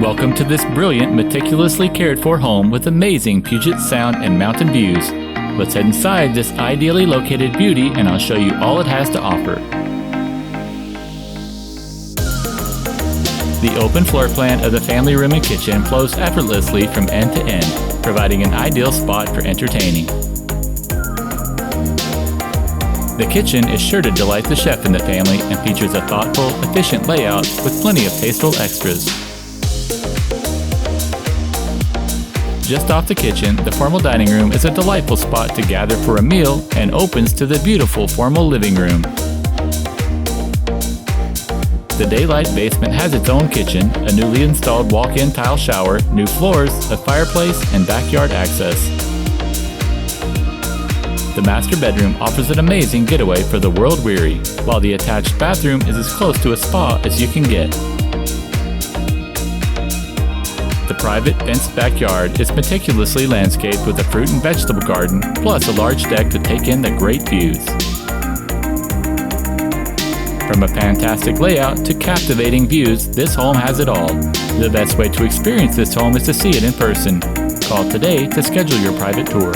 Welcome to this brilliant, meticulously cared for home with amazing Puget Sound and mountain views. Let's head inside this ideally located beauty and I'll show you all it has to offer. The open floor plan of the family room and kitchen flows effortlessly from end to end, providing an ideal spot for entertaining. The kitchen is sure to delight the chef in the family and features a thoughtful, efficient layout with plenty of tasteful extras. Just off the kitchen, the formal dining room is a delightful spot to gather for a meal and opens to the beautiful formal living room. The daylight basement has its own kitchen, a newly installed walk-in tile shower, new floors, a fireplace, and backyard access. The master bedroom offers an amazing getaway for the world-weary, while the attached bathroom is as close to a spa as you can get. The private fenced backyard is meticulously landscaped with a fruit and vegetable garden, plus a large deck to take in the great views. From a fantastic layout to captivating views, this home has it all. The best way to experience this home is to see it in person. Call today to schedule your private tour.